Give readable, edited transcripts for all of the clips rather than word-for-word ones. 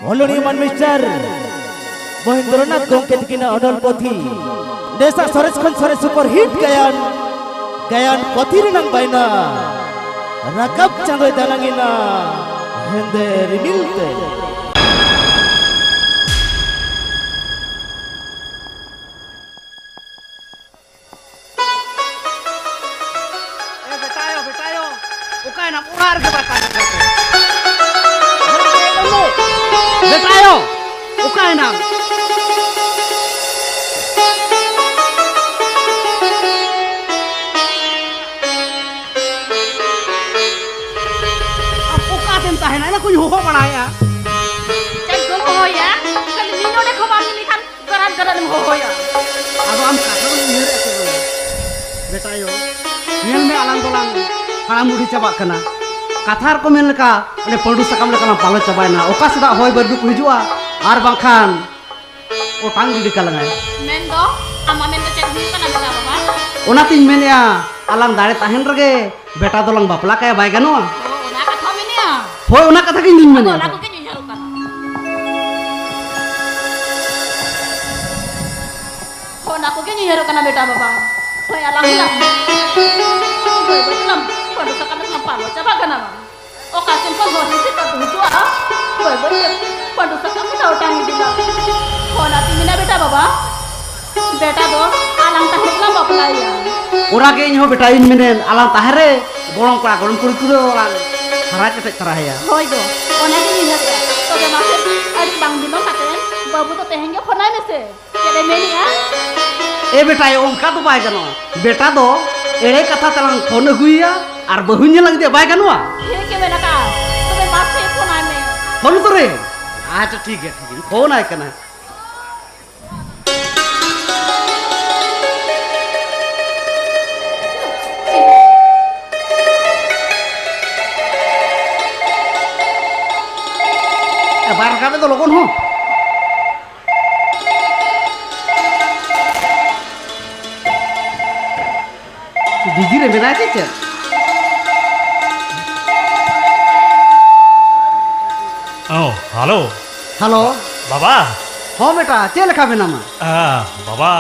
Oloniman Mister Mahendranath Gongke tikina odol pothi desa sores khon sore super hit gayan pothi renang baina rakap chandoi dalangina hende rimilte betayo ukai nak ular ke batang betayo ukai nak aku nyuruh mana ya? Jangan hoho ya. Kalau minum dek kau bami ni kan garan hoho ya. Aduh am kata lu nyuruh aku. Betayo, nyel me alang tolang, haram budi coba kena. Kathar ko mel ka, ane pondu sakam lekana palo coba na. Oka sudah hoy berduk hijua, ar bangkan. Otang di kalangan. Mendo, ama mendo cek dulu kan ada apa? Onatin men ya, alang dare tahen rege. Beta tolang bapla kaya baik kan wa? Hoy una kata ki nin mane aku ke nyaru kan aku ke nyaru kan beta baba hoy alang hilang hoy betulam pada sakam ngapa lo coba kan apa o kasim ko ho ni ta tu jua hoy betul pada sakam ta utang di la nanti mina beta baba beta do alang tahe la bapla ya ora ke nyo beta in menen alang tahere golong kuri kudo orang Harap kita cerah ya. Hoi go, onak ini lihat ya. Toge masih ada bang Bino katen, babu to tehengnya phonai mese. Jadi meni ya. Beta ya omka tuh baik kan? Beta do, kata telang phone guya, ar bahunya lagi dia baik kan wa? Ke mana ka? Toge masih phonai me. Phone tuh re? Aja ठीक है phone ay kana. बार काटे तो लोगों हो busy रे मेरा क्या Oh, halo. Hello बाबा हाँ बेटा चे लिखा बिना मा बाबा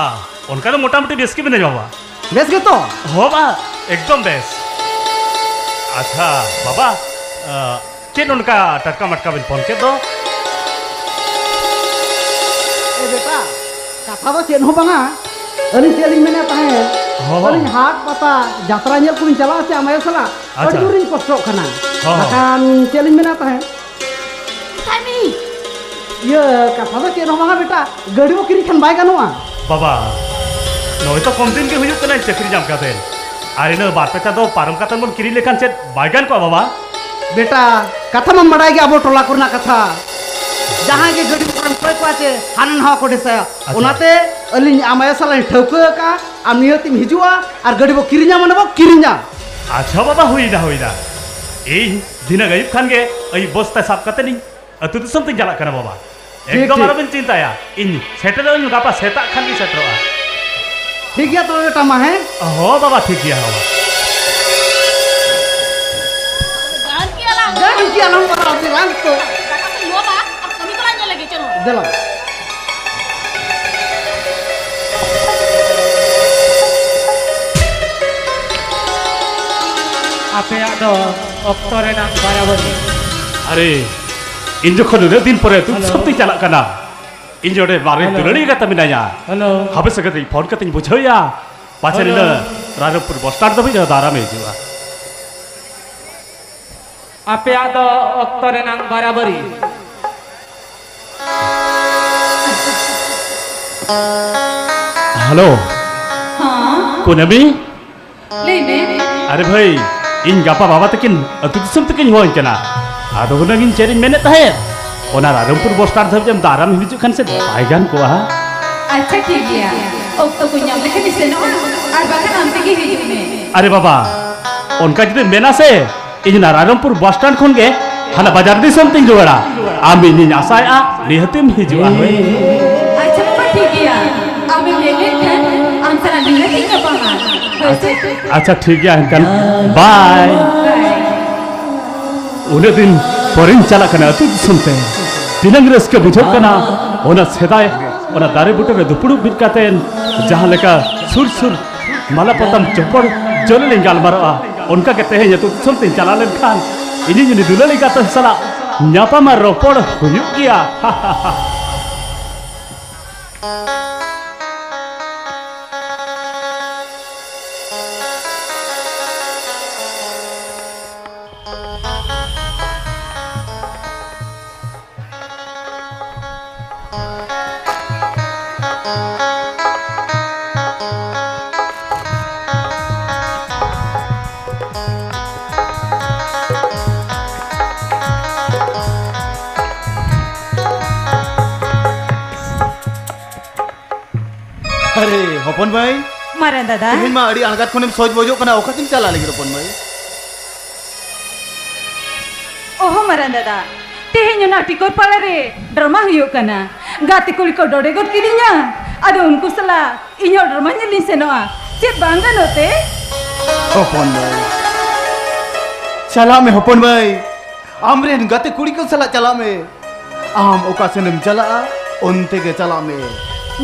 उनका तो मोटा मोटी बेस की बने बाबा बेस के तो हो बा एकदम बेस अच्छा बाबा चेन उनका टटका मटका बिन फोन के दो बेटा कथा तो चेन हो बांगा अली चेलिंग में ताहे अली हाट पता यात्रा नेल को चला से आमाय सला अडुरिन कष्ट खाना akan चेलिंग में ताहे Tami ये कथा तो चेन हो बांगा बेटा गाड़ी वो किरी खान बाय गानुआ बाबा नोय तो कम दिन के हुई कना चक्री जाम काते अरे न बात पे तो पारम कातन मन किरी लेखान चेत बायगान को बाबा बेटा कथा में बड़ाई के अब टोला करना कथा जहाँ के गरीब कोन कोई पाचे हानन हा को देसा ओनाते अलिन आमाय सालान ठौके का आमनियतिम हिजुआ और गरीब किरिnya मनबो किरिnya अच्छा बाबा हुई ना ए दिना गरीब खान के ए बस्ता साफ काते नी अतु तो समथिंग जाला करना बाबा एकदम आरो बिन चिंता या इन सेटल इन गापा सेता खान की सेटवा ठीक है तो बेटा मा है हो बाबा ठीक है बाबा jangan ki alam para bilang to kami ko lang lagi chalo dela ape ado okto renang barabari अरे इन जो खनुरे दिन परे तू सब ती चला कना इन जो रे बारे दुलड़ी का तमिनाया हेलो हबे सकते फोन करते बुझोया पाछे न राजपुर बस स्टैंड तो भी दारा में जीवा ape ado okto renang barabari hello हाँ कुनमी ले me अरे भाई इन गापा बाबा तकिन अतु दिसम तकिन होइन कना आदो नगिन चेरिन मेने ताहे ओना राजपुर बस स्टैंड धब दारा में हिजु खान से बायगान को हा अच्छा ठीक है okto ko nyam lekhe dise no ar bakan am tegi hijib me अरे बाबा उनका जदि मेना से इन राजपुर बस स्टैंड खन के हाना बाजार दिसम तिन जोड़ा आमी नि आसाया निहतिम हिजुआ होय अच्छा papa ठीक है ami lele kan antara dile tinggal pangan अच्छा ठीक है इनकन बाय उन्हें दिन परिन चला करना तू सुनते हैं dinang raska bujhok kana ona sedai ona dare buta re dupuru bit katen jahan leka sur sur malapatam chopor joleleng galmaroa onka ke tehenya tu something chalalen khan ini juni dulali kata sala nyapa mar ropor huyuk kia अरे हपन भाई मारा दादा तुम मा अड़ी अलगात कोने सोच बोजो कना ओखतिम चला लगी हपन भाई ओहो मारा दादा तेहें ना टिकोर पाला रे ड्रामा हुयो कना गाती कुली को डोडे गोट किदिnya ado unku sala inyo drama nyelin senoa chet bangga note हपन भाई चला में हपन भाई आमरे गाते कुड़ी को सला चला में आम ओकासनम चला ओनते के चला में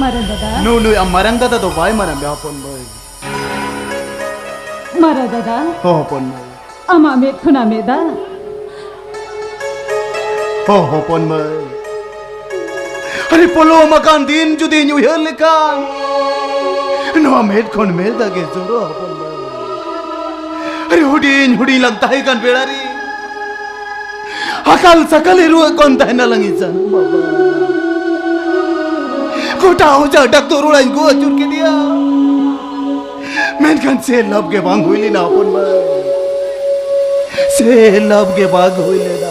मारा दादा नो नो अमरंग दादा तो भाई मरम बे हपन भाई मारा दादा हो हपन भाई ama met khuna meda हो हपन भाई अरे पोलो मकान दिन जुदी न्यू ईयर लेकान नो मेट कोन मेल दगे जोरो हपन भाई अरे हुडी लगता है कान बेड़ारी अकाल सकल रुआ कोन तहना लंगी सन बाबा कोटा हो जा डक तो रोड़ा इनको चुर के दिया मैं कन से लब के बांग हुई ना अपन भाई से लब के बांग हुई लेना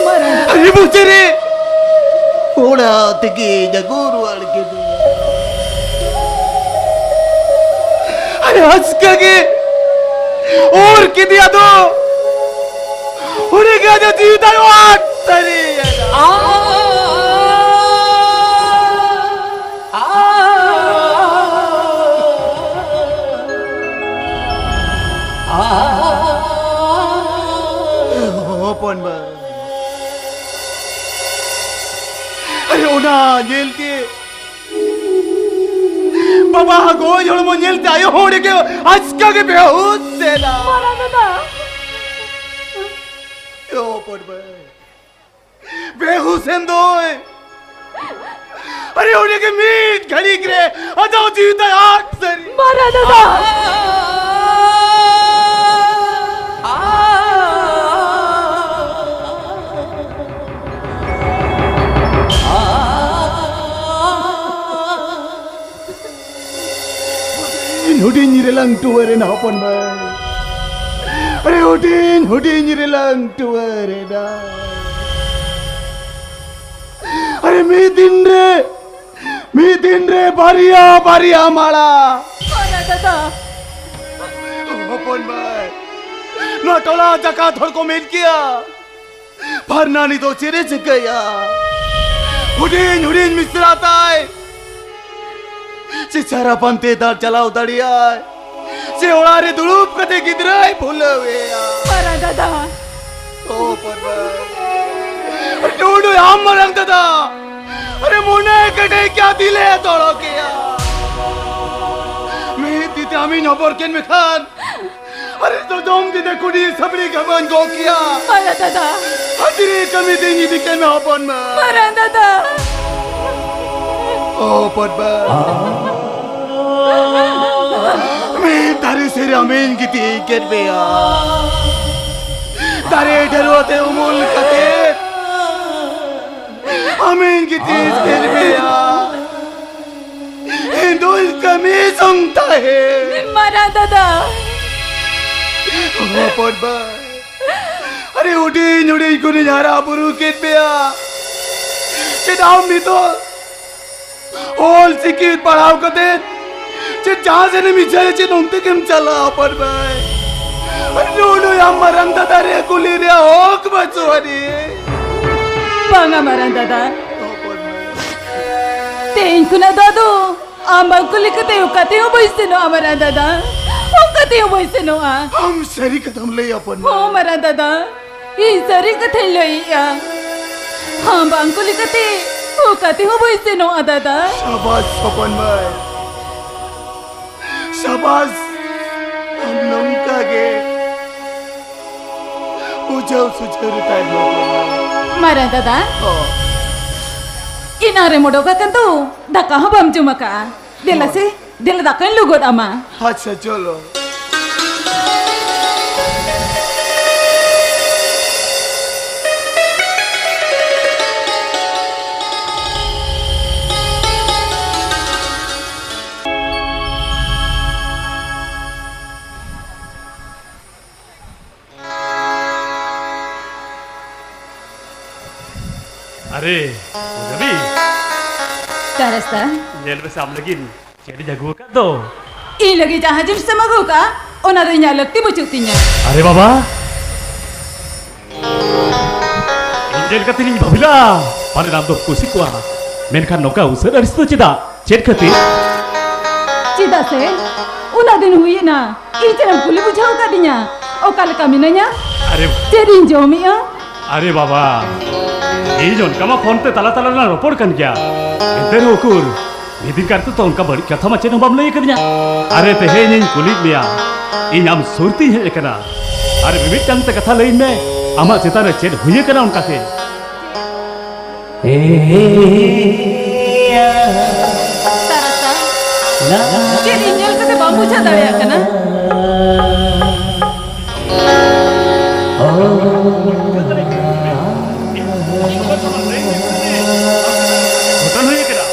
मारा अरे बुचे रे ओड़ा तके जगोर वाल के दे अरे हंस के और के दिया दो उन्हें क्या जो जीवता है वाट तरी अपन भाई अरे ओना जेल के बाबा गो जोड़ मो जेल ते आयो होड़े के आज का के बेहोश से ना मारा दादा ओ अपन भाई बेहोश हैं दोए अरे होड़े के मीट घड़ी करे अजाओ जीवता आठ सरी मारा दादा हुडी निरेlang tuwere na hapon ba अरे हुडी निरेlang tuwere na अरे मी दिन रे बारिया माला मारा दादा हपन भाई ना टोला जका थोड़ को मेल किया भरनानी तो चिरे से गया हुडी मिसराता है चिचारा पंते दार चलाओ दड़िया से ओड़ारे दुलूप कते गिदराय भूलवे मारा दादा ओ परवा टूडू हम मरंग दादा अरे मुने कटे क्या दिले तोड़ो किया मैं दीते अमीन होबर केन में खान अरे तो जोम दीते कुड़ी सबड़ी गमन गो किया मारा दादा हजरी कमी देंगी दिके में होपन में मारा दादा ओ परवा मैं तारे से अमीन की थी केट में तारे डरोते उमुल कते अमीन की चीज केट में हिंदुल कमी सुनता है मारा दादा ओ परवा अरे उड़ी को नजारा बुरु केट में चिदाम भी तो ओल सिकी पढ़ाओ कते चे जहाँ से नहीं मिचाए चे नोंते केम चला पर भाई नोनो याम मरंग दादा रे कुली रे होक बचो अरे banga maran dada tein kuna dadu amba kulik teu kateu boiseno amara dada o kateu boiseno a हम सरी कदम ले अपन हो mara dada I sari kathai loi ya हाँ bang kulit kati. Oh kati ho boy seno adada. शाबाश सपन भाई शाबाश हम नमका के उजाव सुचर time Marah dada. Inare modoka kan tu. Daka ho bam cuma ka. Dela sih. Dela daka lugot ama. अच्छा चलो अरे रवि Tarasta. जेल में साम लगिन jadi jago kan do. I lagi jahat jim sama go ka. Ona do nya lakti bucutinya. अरे बाबा engine का तीन बबिला pada नाम दो कुसी कुआ मेनखान नौका उसे dari situ cita cek kati Cida se. Una din hui na. I jalan kuli bucau ka dinya. O kal kami nanya. अरे Cerin jomi ya. अरे बाबा ये जोन कमा फोन पे तला तला ना रिपोर्ट कर क्या इंटर होकुर निदिन करते तो उनका बड़ी कथा मचे न बम ले कर दिया अरे ते है नहीं कुली मिया इन हम सुरती है कना अरे विविध चंद ते कथा ले में अमा चिता ने चेड हुए कना उनका के Tarasta. Cerin nyal ka te bambu cha daya kana. घटन हुए कना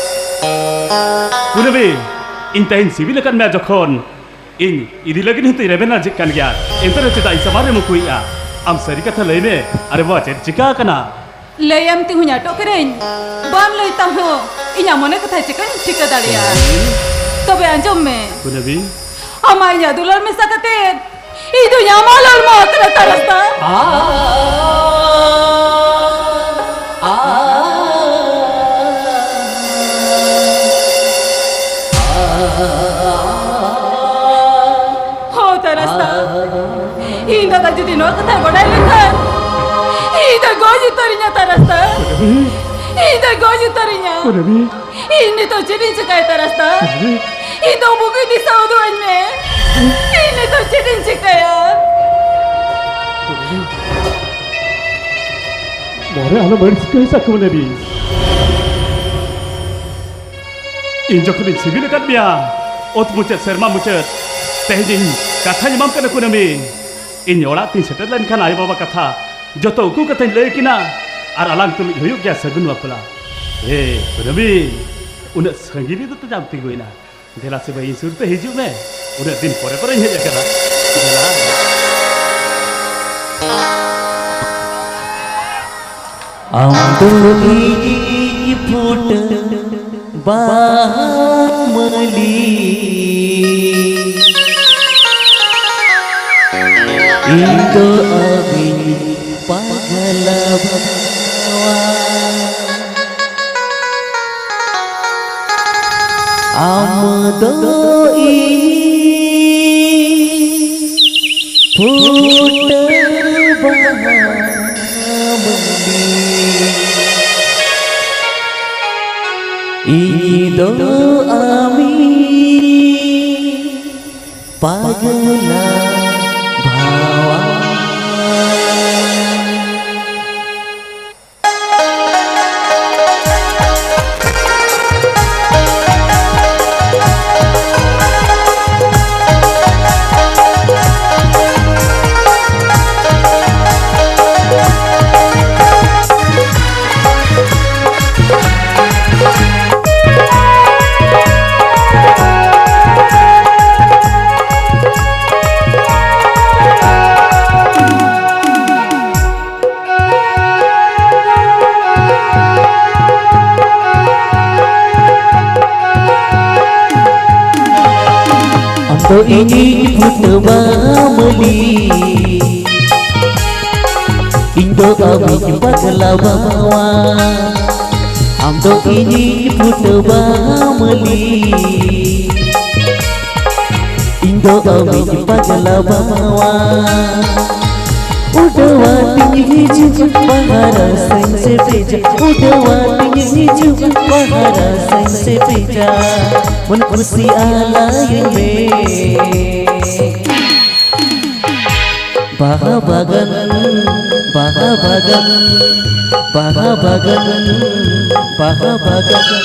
कुनबे इन तहिन सिविल kan मैं जखन इन इदी लगिन हते रेबेना जिकन गया इंटर चिता इस समारे मुकुइया am sari kata ले में अरे वो चेड चिका कना Layam ti hunya to keren. Bam loi ta ho. Inya mone katha chikan thika dariya. Tobe anjom me. कुनबी Amanya dular me sakate. Idu nya malor mo tra tarasta. Ho tarasta. Inda da judi no katha godai lekhan. Ida goju tarinya tarasta. Ida goju tarinya. कुनबी Ini to cerin cikai tarasta. Ida buku di saudu anne. Ini to cerin cikaya. मोरे आलो बड़ी सिकई सकु नबी इन जखन civil kan बिया ओत मुचत शर्मा मुचत तेजिन कथा निमाम कन कुनमी इन ओड़ा तीन settle लन खान आय बाबा कथा जतो उकु कथा ले किना आर अलांग तुल हुयु गया सगुन वापला ए कुनमी उन संगीरी तो जाम तिगुइना देला से भाई सुरते हिजु में उन दिन परे परे हे जकरा देला आंदोली फूट बामली इंदो अभी पागल भवा आमदो फूट बामली Ido ami pagala bhawa तो ini futbamli Indo abi bagla bawa am to ini futbamli Indo abi bagla bawa उड़वाती हिजूं पहाड़ा संग से भेजा उड़वाती हिजूं पहाड़ा संग से भेजा मन खुशी आलाय में बागा बागन बागा बागन बागा बागन बागा बागन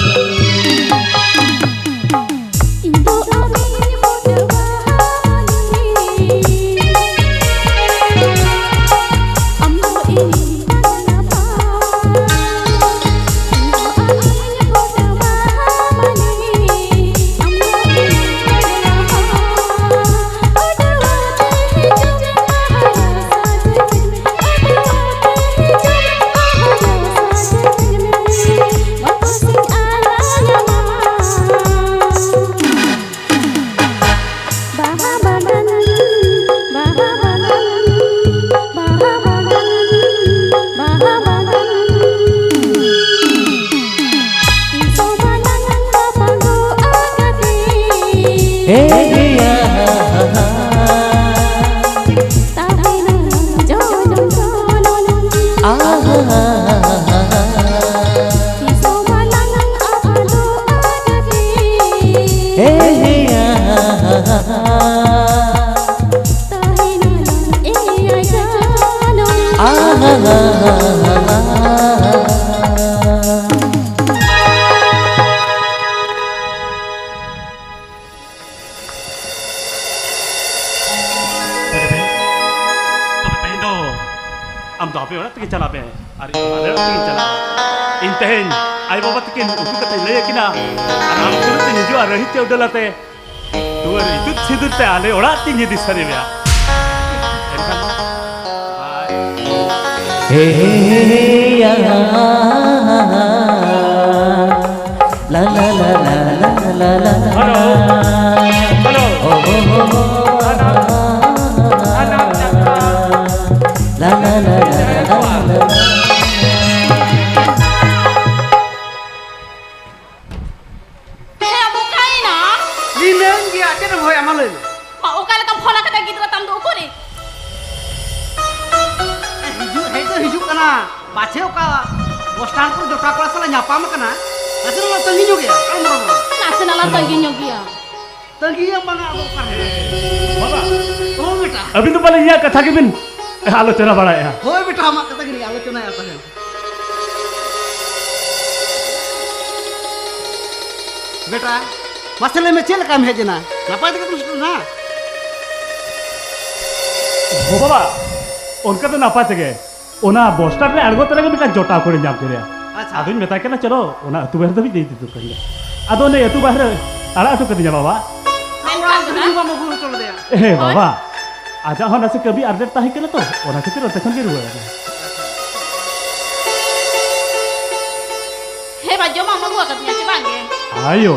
Indo amin bodawani Amno ini tanapa Indo amin bodawani Amno ini tanapa Odawate hijau mahara sajin Odawate hijau mahara sajin Makusing alayama Bahabagan, bahabagan, bahabagan, bahabagan. Iso balangan kapago agadi. Tahinan jonon jonon. Iso balangan kapago agadi. Tahinan iya jonon. am do ape ora tikin chala be ari ale tikin chala intehen ai baba tikin utu kate lay kina aram kuru tin jo arahi te udalate duar itu sidur te ale ora tin di sare be enkan la la la la la la la hello hello la la la la Hei bukai na. Lineng dia aja hoy amalin. Ma ukal kam phola kata gidra tam do ukuri. Hijau kana. Bace oka bos stand pur jota kala sala nyapam kana. Asal lo tanggi juga ya. Nasi nalar tanggi nyogia. Tanggi yang banga aku kan. baba Oh beta. abin to pale ya katha ke bin आलोचना बढ़ाया होय बेटा हम कथा गिरी आलोचना आता है बेटा मसले में चल काम है जना नापाय तक तुम ना हो बाबा उनका तो नापा तगे ओना बोस्टर रे अड़गो तरे बिका जोटा करे जाम करे अच्छा आदुन मेता के ना चलो ओना तू बहर दबी दे तू कहिया आदो ने तू बहर आड़ा तो कदिया बाबा हम मगु चल दे ए बाबा आजा हो नसे कभी अर्जेंट ताही केला तो ओना खातिर तखन के रुआ He ba joma magu akat nya cibange. आयो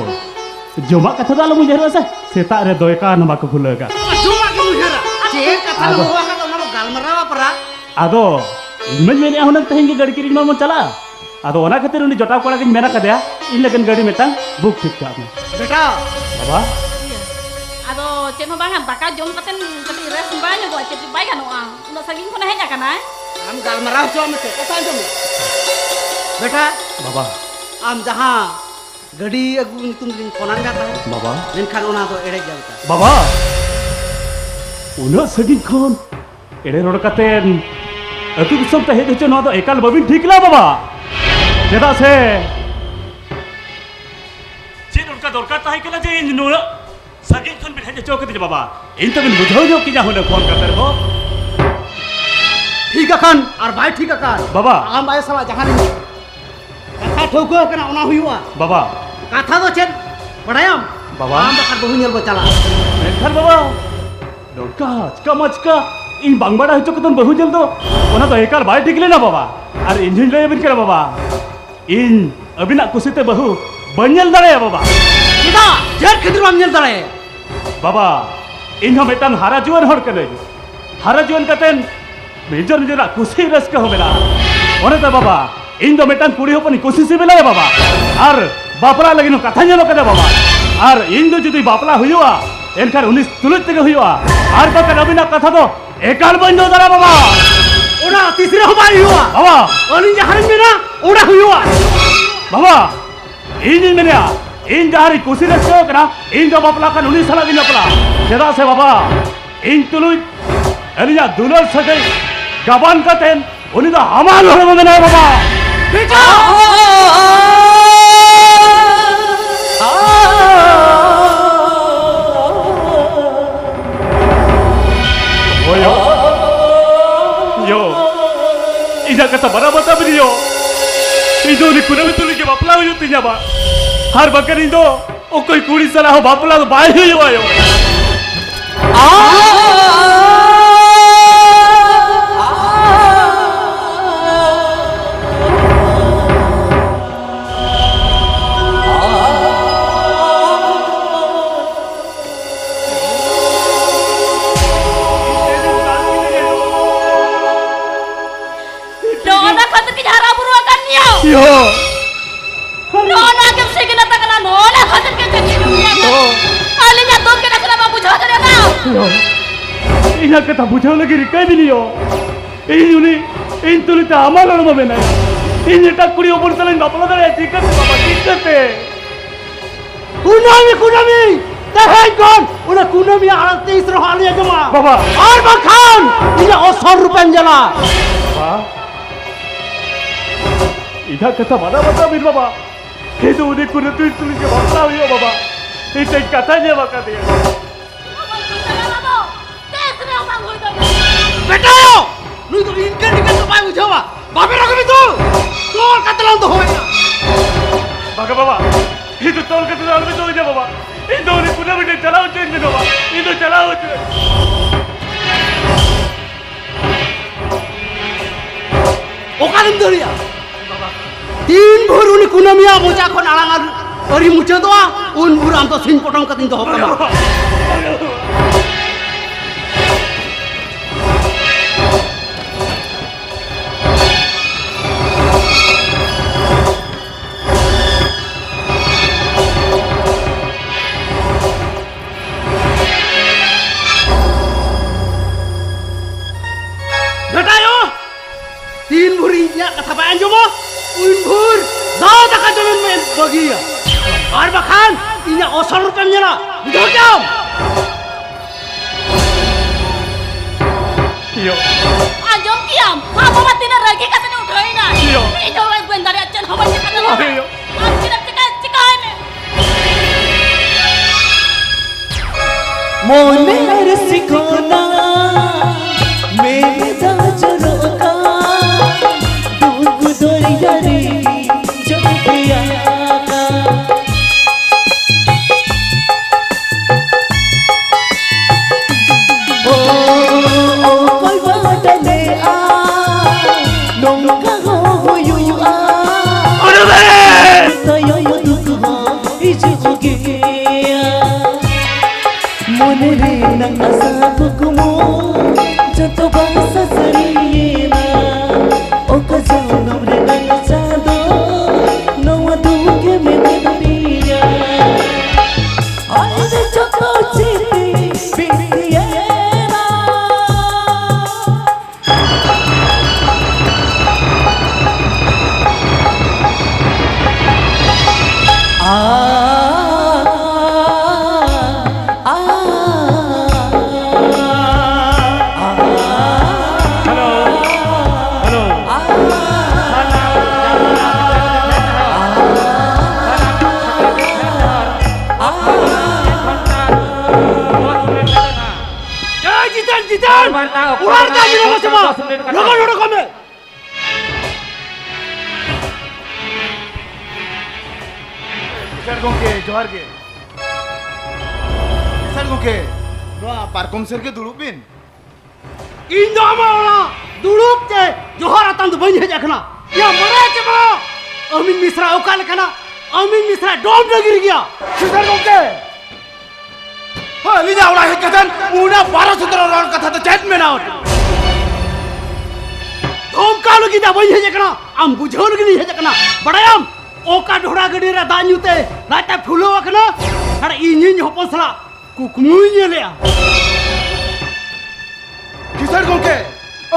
जोमा कथा दालो मुझे रसा सेता रे दोयका नमा को खुलेगा cuma ke muhera cek kata lu bawa kata nama galmarawa pera आदो इमन मेने होना तहिन के गाड़ी किरिंग मन चला आदो ओना खातिर उनी जोटा कोड़ा के मेना कदया इन लगन गाड़ी मेता बुक ठीक था बेटा बाबा Ado cek mah bangan taka jom katen kati res banyak gua cek baik kan uang. Untuk saging pun hanya kan ay. हम galmarawa cuma mesti kata dong बेटा बाबा am जहां गड़ी अगु तुम दिन कोनान जाता है बाबा मेनखान ओना तो एड़े जाता बाबा उना सगिन खोन एड़े रोड कतेन अतु दिसम ते हेज नो तो एकाल बबिन ठीक ला बाबा जेदा से चेन उनका दरकार ताही केला जे in no सगिन Khon bin hedge चौक दे बाबा इन तो बिन बुझाओ जो कि जा होने फोन करते रहो ठीक kan और भाई ठीक kan Baba am ay salah jangan ini kata ठोको kena ona huyua Baba kata do cen badayam Baba am bakal bohu nyel bocala मेथर बाबा डोका चका मचका इन बांगबाड़ा हिचो कतन बहु जल दो ओना तो एकाल बाय ठीक लेना बाबा और इन हिन लय बिन केला बाबा इन अबिना कुसिते बहु बन्यल दड़े बाबा kita jar kedir am nyel dale बाबा इन हम एतन हारा जुवन हर कने हारा जुवन कतेन मेजर मेजर कुसी रस्का हो बेला ओने तो बाबा इन दो मेटन कुड़ी होपनी कुसी से बेला बाबा और बापला लगिनो कथा ᱧᱮᱞ कदे बाबा और इन दो जुदी बापला हुआ एनखान उनी तुलुज तेगे हुआ आर बाकान अबिना कथा दो एकाल बंद दारा बाबा ओना तीसरे हो बाई हुआ बाबा अली जहां मेना ओना हुआ बाबा इन मेना इन जहारी कुसी रस्तो करा इन दो बापला कान उनी सला दिन बापला चेदा से बाबा इन तुलुज अलिया दुलर सगे गबान कतेन उनी दा हमाल होलो मेना बाबा बेटा Yo, ija kata bara bata beliau. Ido ni kuna betul ke bapla huyu tinya ba. Har bakar ido, o koi kuri salah ho bapla to bai huyu ayo. Yo, Nona के से गिला तक ना नोला खातिर के चक्की आले या तो के रखना बाबू बुझा दे ना yo. Ija kata bujau lagi rikai beliau. Ini uni, ini tulis amal orang mana? Ini tak kuri opor saling bapla dah tiket bapa tiket. kunami tahan kon una kunami alat tisro hali jama Baba, ar bakhan ina 100 rupiah jala Baba. Ija kata mana bata bir baba. Itu uni kuna tulis ke bapla huyu baba. Itu katanya baka dia. बेटा नुई तो इनके निकल तो पाए बुझावा बाबे रखबी तू तोर कतलान तो होया Baka baba. Itu tol kata dalam itu aja baba. Itu uni kuna benda chala ucin ni baba. Itu chala ucin. ओकादम दरिया तीन भर उनी कुनमिया बोजा को नालांगार अरी मुचे तो उन भर आम तो सिन पटम कतिन तो होकमा तीन भूरी या कथा बयान जो उन भूर दाव तक जमीन में बगिया और बखान इन्हें 100 रुपए मिला बुझो क्या Yo. Anjom kiam apa mati na ragi kata ni udah ina Yo. itu orang benda dari acan hawa cakap na Yo. anjir cakap cakap ni मोन में हर सिकोना मेरे जाजरो का दूग दोरिया रे जो पिया का ओ कोई बाटले आ नोंका हो यू आ Aduh ben. तो यो दुख हो इजो गया मोने रे नंग असाप कुमो जतो बासा सरियेना ओका जोनो रे नंग चादो नवा दुके में बनिया आज जतो चिरी बिंदियेना Hello. Hello. जय जितन उड़ार का जिलो मसमा लोगो लोगो कमे Sir gongke, johar ke. Sir gongke, doa parkom sir ke dulupin. इन दो मावला दुलुप के जोहर आतंद बन है देखना या मरे के बा अमीन मिश्रा ओकाल कना अमीन मिश्रा डोम लगी गया Sir gongke. हाँ, लीजा उड़ा है कथन, उन्हें 1217 राउंड कथा तो चैट में ना होती. डोम कालो की दा बन है देखना हम बुझोल की नहीं है देखना बड़ा हम ओका ढोड़ा गडी रा दान्युते नाटा फुलो वकना अरे इंजिन होपसला कुकमुई नेलेया किसर गोंके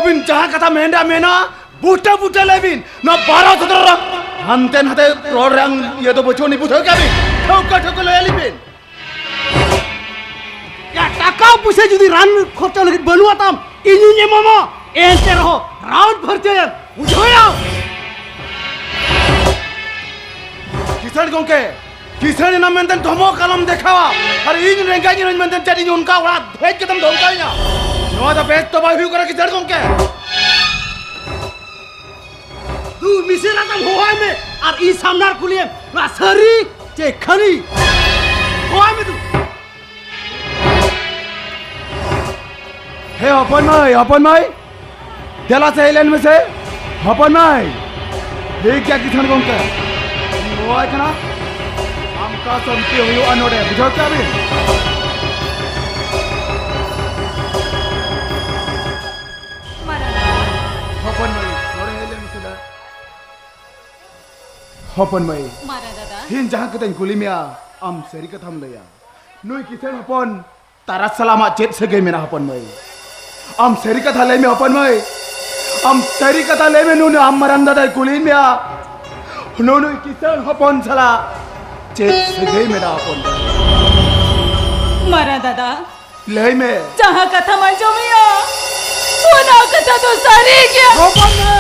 अबिन जहां कथा मेंडा मेना बूटा बूटा लेबिन ना 12-17 हंते नते रोड रंग ये तो बचो नहीं पूछो क्या भी ठोका ठोका ले लिबिन या टाका पुसे जुदी रान खर्चा लगी बनुआ ताम इन्हीं मामा एंटे रहो राउंड भरते बुझोया किसर गोंके किसर ना मेंतन धमो कलम देखावा अरे इन रेंगा इन मेंतन चटी उनका वड़ा भेज के तुम धमका या नो द बेस्ट तो बाय करा किसर गोंके तू मिसेरा तम होय में और ई सामनार कुलिए ना सरी चे खरी होय में तू हे अपन माई तेला से एलेन में से अपन माई हे क्या किसान गोंके वो है ना हमका संते हुयो अनोडे बुझो क्या भी अपन माई नोडे एलेन में से अपन माई मारा दादा हिन जहां कतन कुलिमिया आम सेरी कथम लया नुई किसान अपन तारा सलामा चेत से गई मेरा अपन माई आम सेरी कथा ले में अपन माई आम सेरी कथा ले में नुन आम मरंदा दai कुलिमिया नुन किसान अपन सला चेत से गई मेरा अपन मारा दादा ले में जहाँ कथा मंजो मिया वो ना कथा तो सारी क्या अपन माई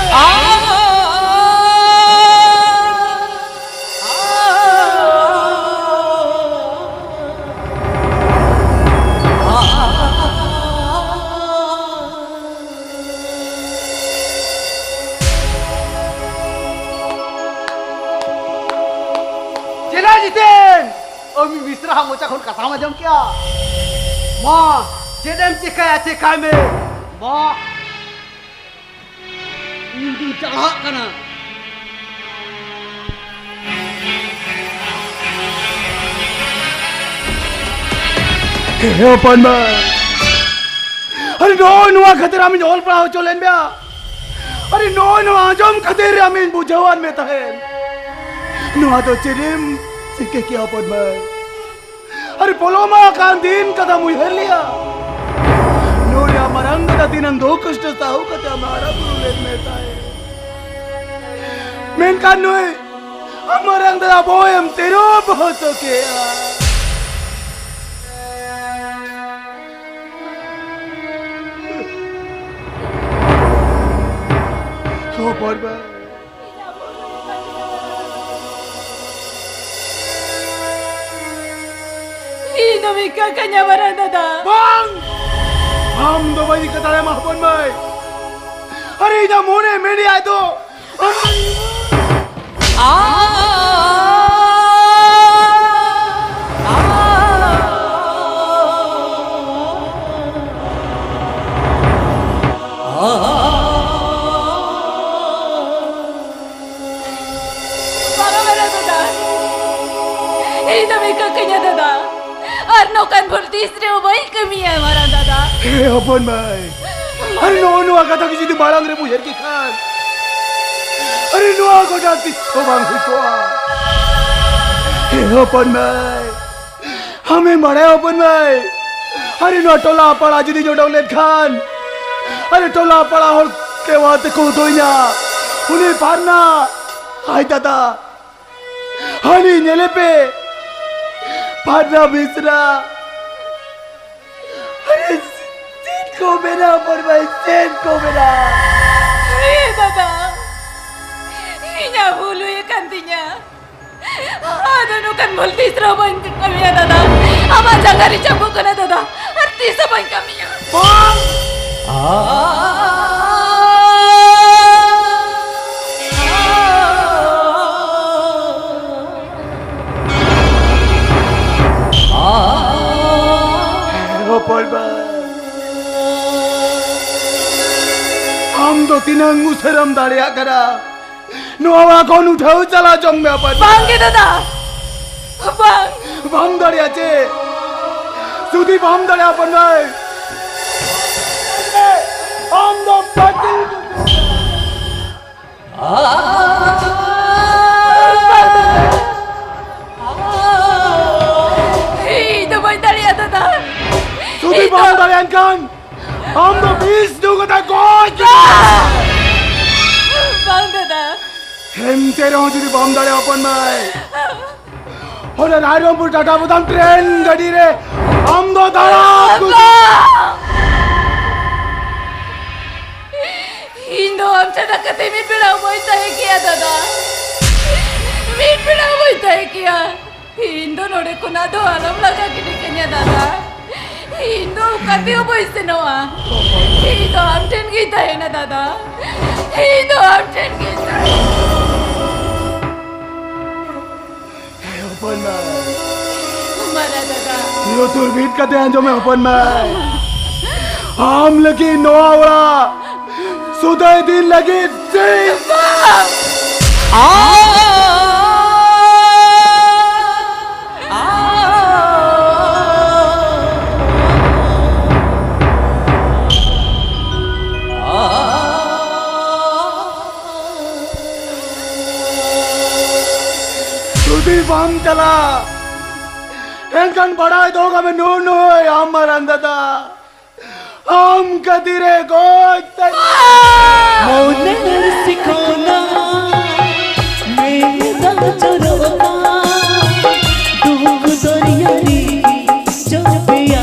चला जितेन और मी विसरा हम मोचा खोल कथा में जम क्या मां जेडम चिका में मां इंदु चढ़ा कना हे अपन माई अरे नो नुआ खतरा में जोल पड़ा हो चलेन बिया अरे नो नुआ जम खतरे में बुझवान में तहे नुआ तो चिरिम सिक्के क्या अपन माई अरे पोलोमा कान दिन कदा मुहर लिया नोरिया मरंग दा दिनन दो कष्ट साहु कता हमारा पुरुलेन में ताए मेन कान नोए अमरंग दा बोयम तेरो बहुत के तो पर Ino mi kakanya maran दादा Bang! हम तो वही कथा है महापन भाई अरे इधर मोने मेरी आए तो Ino mi kakanya दादा Arno kan bertisri baik kami ya maran दादा हे अपन भाई अरे नो नो कथा किसी दी बालांग रे मुझे की खान अरे नो को जाती तो बांग को हे अपन भाई हमें मरे अपन भाई अरे नो टोला पड़ा जिदी जो डोले खान अरे टोला पड़ा और के बात को दोइना उन्हें पारना हाय दादा हनी नेले पे पारना बिसरा अरे सेठ को मेरा पर भाई सेठ को मेरा दादा Inya bulu ya kantinya Aduh kan bertisri baik kami ya दादा Ama jangan dicampur kena दादा Arti sebaik kami ya Bang पर हम तो तीनंग मुसरम दाड़िया करा नोवा कौन उठाओ चला जंग में अपन Bang ke दादा Bang बम दाड़िया चे सुधी बम दाड़िया अपन भाई हम तो पति Itu baik dari ya दादा bom dalian kan. Am do bis du kata goj. Bang dada. Hem tero jodi bom dale open mai. Hone Rairampur Tata Budam train gadi re. Am do dara. Indo आमच्या डोक्यात मीठ पिळाव बोलताय किया दादा मीठ पिळाव बोलताय किया हिंदो नोडे कुणा दो आलम लगा किती केन्या दादा हिंदो कधी बोलते नवा हिंदो आमटेन गीताय ना दादा हिंदो आमटेन गीताय Open mai. मरा दादा Yo tur beat kate anjo mein open mai. Am lagi no awra. Suday din lagi sing. Sudhi bam chala. Engkan badai doga mein no no amar andada. Am kadire goj tai. মনের শিখনা মেদা চরনা দুগ দরিয়ারি চপিয়া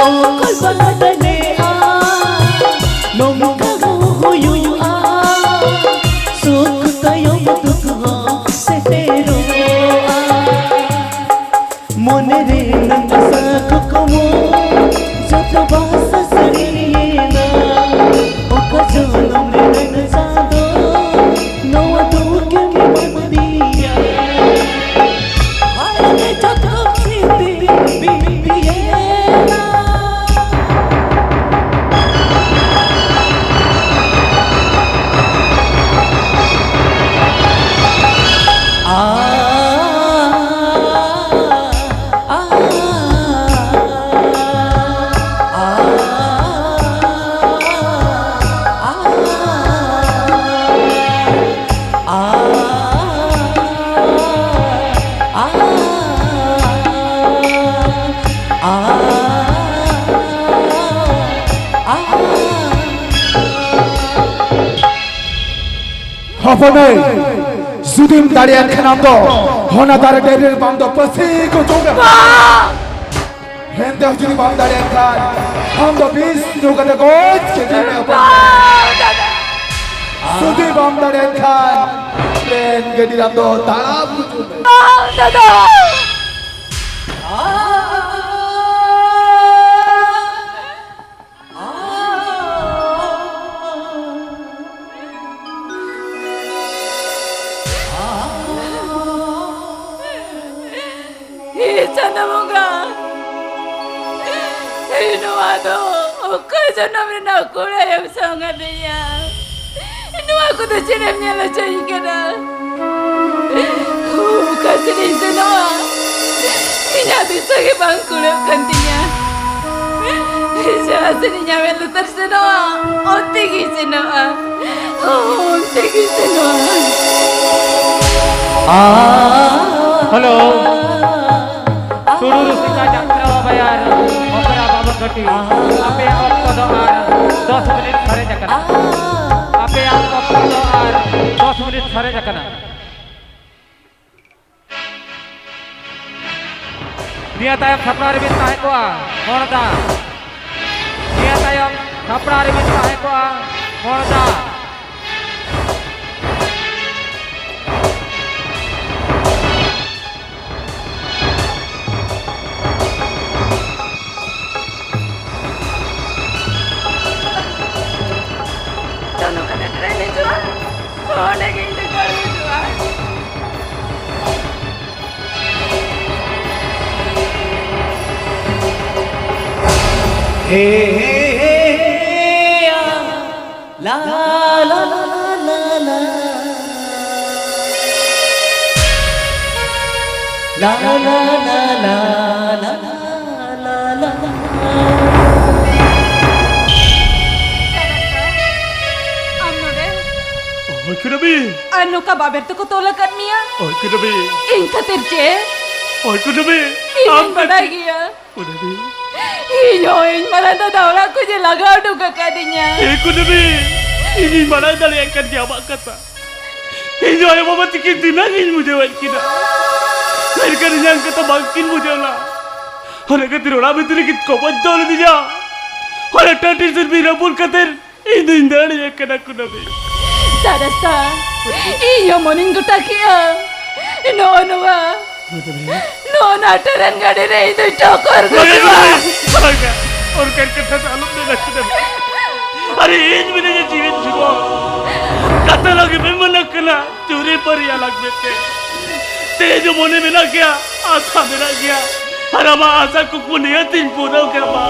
ও কলবলনে আ নমকা হুয়ু আ সুখ কয়ম দুঃখ সে তেরো মনে রে নঙ্গসা কুকুমো যত বাস সরিয়ে না ও কজনম রে নঙ্গসা দো নোয়া দুকে মদিয়া হারে যত সিদ্ধি বিবিয়ে না Hopone, Zudim Darian Kanamdo, Honadar Derir Bando, Pasiko Joga. Hende Juni Bam Darian Kan, Hondo Bis, Nuga the Gods, Kedime Open. Sudi Bam Darian Kan, Len Gedirando, Talab. दादा Chandamunga Inuado Okajanamre na kura yang sangat dia Inu aku tu cirim nyala cai kena Kasih di sana Inya bisa ke bangkule kantinya Saya seninya melu tersana Otigi sana Otigi sana hello सुरुरु सिका जात्रा बायार ओपरा बाबा घटी आपे आपको दो are 10 minute खरे जकना आपे आपको दो आर 10 मिनट खरे जकना निया तायम थपड़ा रिबिन ताहे को मोरदा निया तायम थपड़ा रिबिन ताहे को मोरदा La la la la la La la la la la la la la kunabi. Ano ka baber to ko tolakan niya? Oi kunabi. Ing khatir che? Oi kunabi. Ing badai giya. Kunabi. Ing maranda daula ko je lagaw do ka kadinya. Kunabi. Ini mana dari akan dia mak kata. Ini ayah mama tikin dinangin mujhe kina. Mereka yang kata bangkin mujhe lah. Orang kata orang betul kit kopat dol dia. Orang tadi serbira pun kata ini indahnya yang kena kunabi. Sarasta. Iyo morning guta kiya. No no ba. No na taran gade re itu chokor ko. और कर कथा तालुक में लगते अरे as में ये जीवन जीवो कथा लगे में मन कला चोरी पर या लग बेटे तेज मोने में ना क्या आशा में ना क्या हर अब आशा को पुनिया तीन पूरा कर बा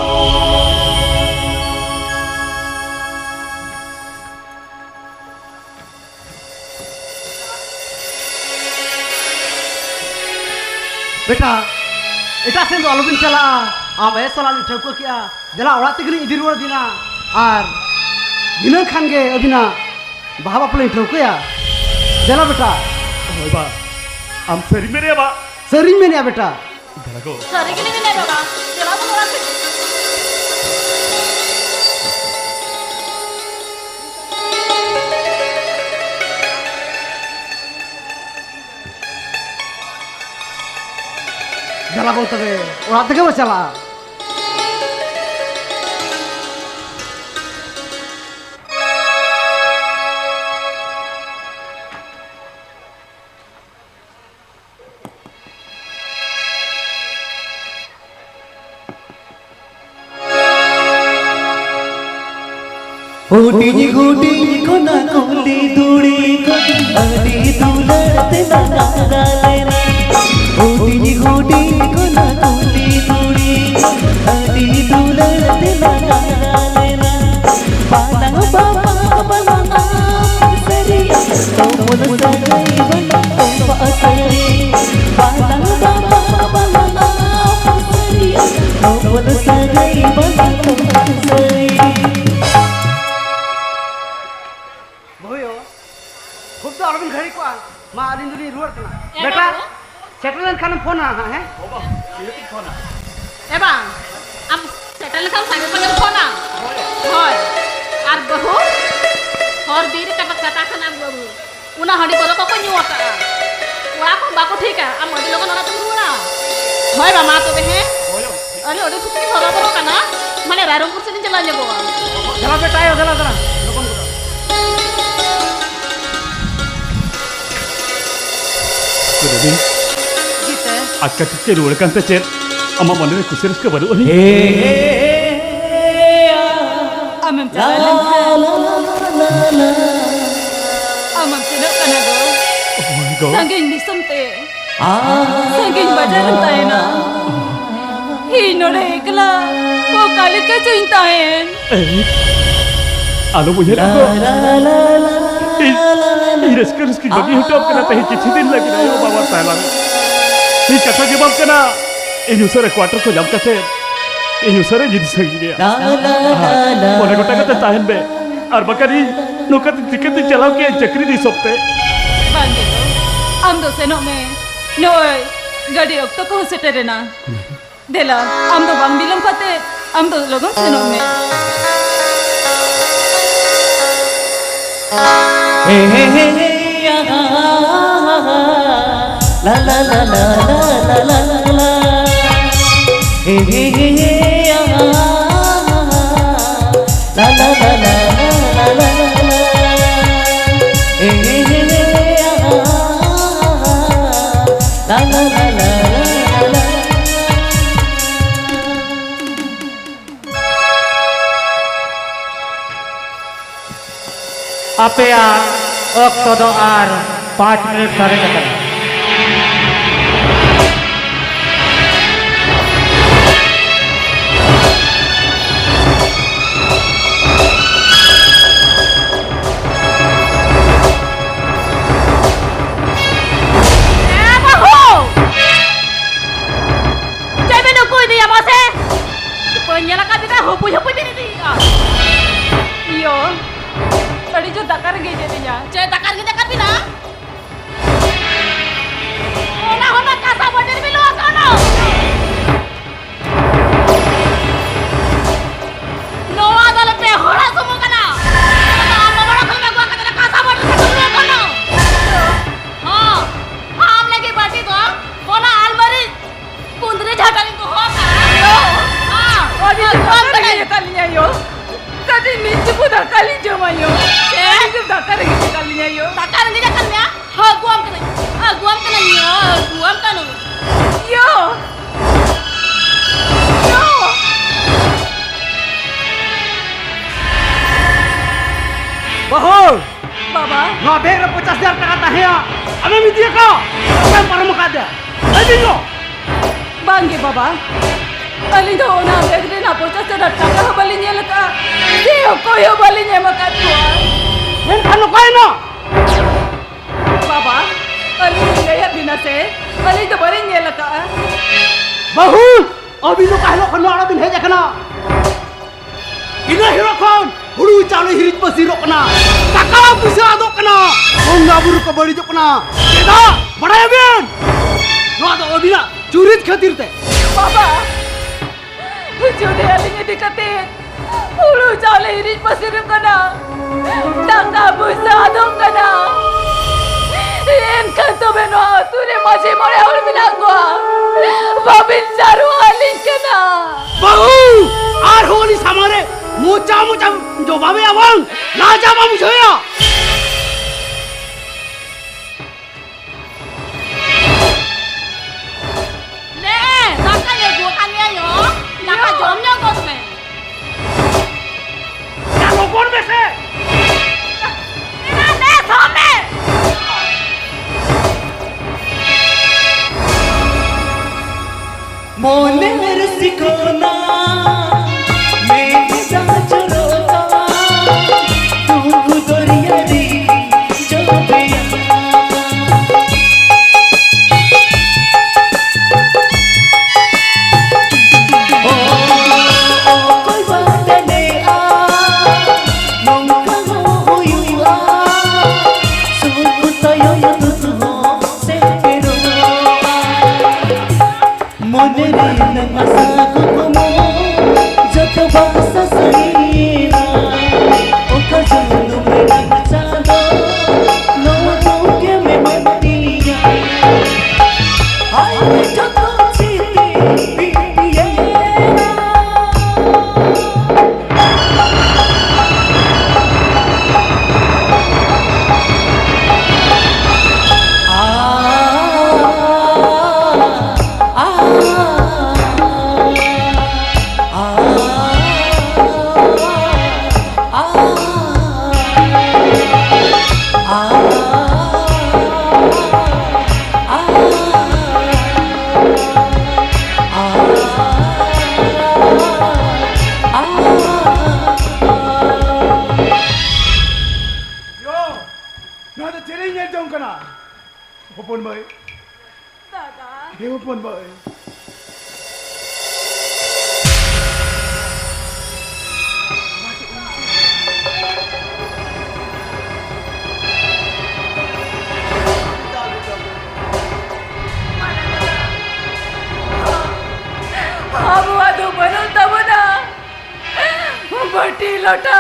बेटा एटा से तो आलोबिन चला आम ऐसा लाल ठोको किया जला ओड़ा तिगली इधर वड़ दिना और दिना खान के अबिना बाबा पले ठोको या जला बेटा ओए बा हम सरी मेरे बा सरी में नहीं बेटा देखो Sorry gini gini baba. Jelas orang जला बोलते वे ओड़ा तक वो चला Hudi hudi kona kuli duri adi dularte nagalena Hudi hudi kona kuli duri adi dularte nagalena Padang bapa bapa seri tomon sagai bapa seri Padang bapa bapa seri tomon sagai bapa seri खूब तो आलोबिन घड़ी को माँ आलिन दुली रुआर तना Ya, बेटा Babu. सेटलन Khan phone आ है Eh bang, am settle kan sampai punya phone ah. Hoi, ar bahu, hor diri tempat katakan am bahu. Una hari kalau kau nyuat ah. Wah aku baku ठीक है, am mandi lokan orang tunggu lah. Hoi bama tu behe. अरे अरे कुछ नहीं थोड़ा बड़ा करना मैंने रायरंगपुर से नहीं चला जाएगा जला बेटा आयो जला जला लोगन को कुनाबी Gitu. akan tikir ulekan tecer ama mana kusir ke baru ni Amam jalan. Amam tidak kena go. oh my god Sangking di semte. Sangking bajaran tayo na. Hinore ikla. Ko kali ka cintain. alo punya aku ini rezeki bagi hidup kena teh cici din lagi na yo bawa Thailand ini kata jawab kena ini usara quarter ko jam kate ini usara jadi sagi dia orang kota kata tahan be ar bakari nukat tiket चलाओ के चक्री di sopte Bang gitu. Am do senok me. Noi. Gadi okto ko seterena. Dela. Am do bang bilang pate. Am do logon senok me. La la la la la la la la hey hey hey hey la la la la la la la hey hey hey hey la la la la la Apea okto do ar 5 menit sare jakan. Penyalakan kita hupu-hupu ini. Iyo. Tadi jo dakar ge jadinya. Cek takar kita mana dia kau? Apa yang parah muka dia? Ayo lo. Bangge baba. Aling do na begre na pocha sada taka balinya laka. Dio koyo balinya maka tua. Yang kanu kau ino? Baba, aling gaya dinase. Aling do balinya laka. Bahu, abi lo kahlo kanu ala bin heja kana. Ina hero kon, huru calo hirit pasiro kana. Taka bisa adok kana. Onga buru ka bari jok kana. Keda, badaya bin. No ado abi na curit khatir te. Baba, jude aling dikatin. Hulu calo hirit pasiro kana. Taka bisa adok kana. Encanto beno ature maje more aur bilangwa. Babin jaru aling kana. Bahu, ar holi samare. Mucha jawab abang. Na jawab mujoya. Nè, sao cái này của anh nghe nhở? Là cả giống nhau con mày. Ya lo kon bese. Nè, sao mẹ? मोने मेरे सिकोना मेरी साजरोना तू दरिया दी जो पिया ओ कोई बात नहीं आ नौका हो युवा सुनता यो तू हो से तेरो मोने रे नमसा कुमो जत बसा सईना ओ कजनु मेरा चालो नो तो के में बतिया आई तो चिती पिए Yo, nó đã chết nhanh trong cái nào? Hopon boy, Dada. hey hopon boy. Abu adu banu tabana. Bati lota.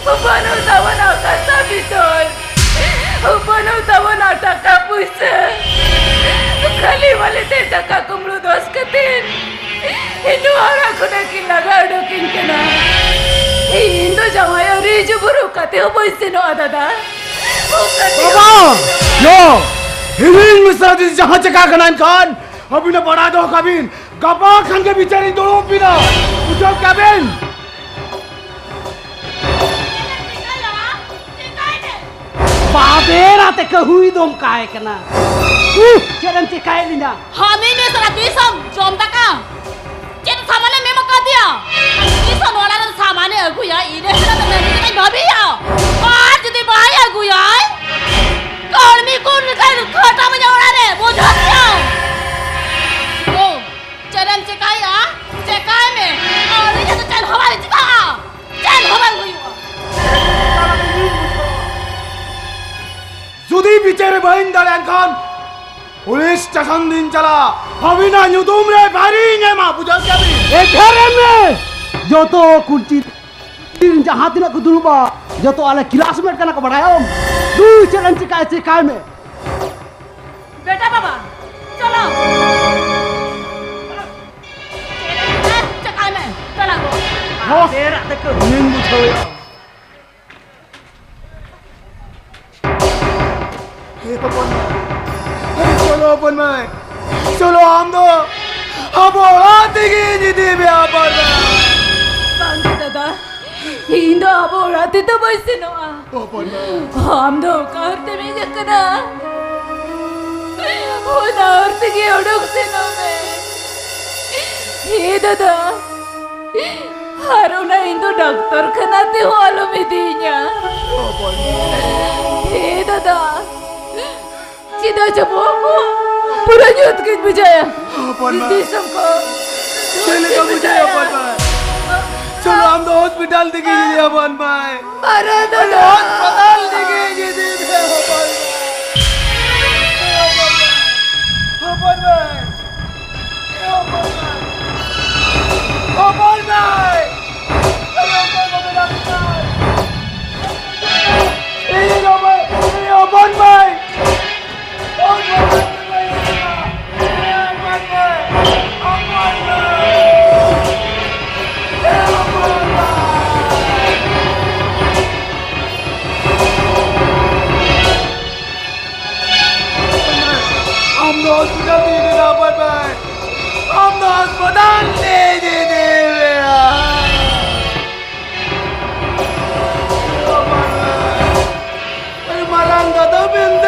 Banu tabana kasa bitol. Banu tabana taka puisa. Kali wale te taka kumlu dos katin. Hindu ara kuna kilaga dokin kena. Hindu jamaya riju buru kate puisa no adada. Baba, yo, हिरिन मिसादी जहाँ चका कनान खान, अभी ना बड़ा दो cabin, गपा Khan के बिचारी दोनों पिना, उठो cabin. Babera te kehui dom kai kana. Jangan cikai lina. Hami में सरा दिसम जोमता का चित सामाने में मका दिया दिसम वाला ने सामाने अगुया इने हला तो मैं नहीं भाभी या आज जदी भाई अगुया कर्मी कौन का खाता में जावड़ा रे बुझा दिया ओ चरन चिकाया चिकाय में और ये तो चल हमारे चिका चल हमारे हुई जुदी बिचारे बहन दालन खान, पुलिस स्टेशन दिन चला, अभी ना यूं रे भारी ने माँ बुझा कबिन. एक घरे में जो तो कुर्सी जहाँ तिना कुदुरुबा जो तो आले classmate kana kepadaya om. Du jalan cikai में. बेटा बाबा चलो चिकाय में चला गो Ho era te kehuin mujoya. Hey hopon boy, hey solo hopon boy, solo हम दो, अब औरत की जिदी में आप Bangge dada. Hindu abu rati to boise no. hopon boy. Ham do karte me jakana. नावरती एवढं में हे दादा haruna indo dokter kena ti walu midinya he dada cida jabo aku pura nyut kin bujaya hindi samko चले का मुझे अपन भाई चलो हम तो हॉस्पिटल दिखे जी अपन भाई अरे दादा अस्पताल दिखे जी अपन भाई अपन भाई अपन भाई अपन भाई हॉस्पिटल दे देना अपन भाई हम तो अस्पताल ले दे दे अरे मरांगा तो बिंद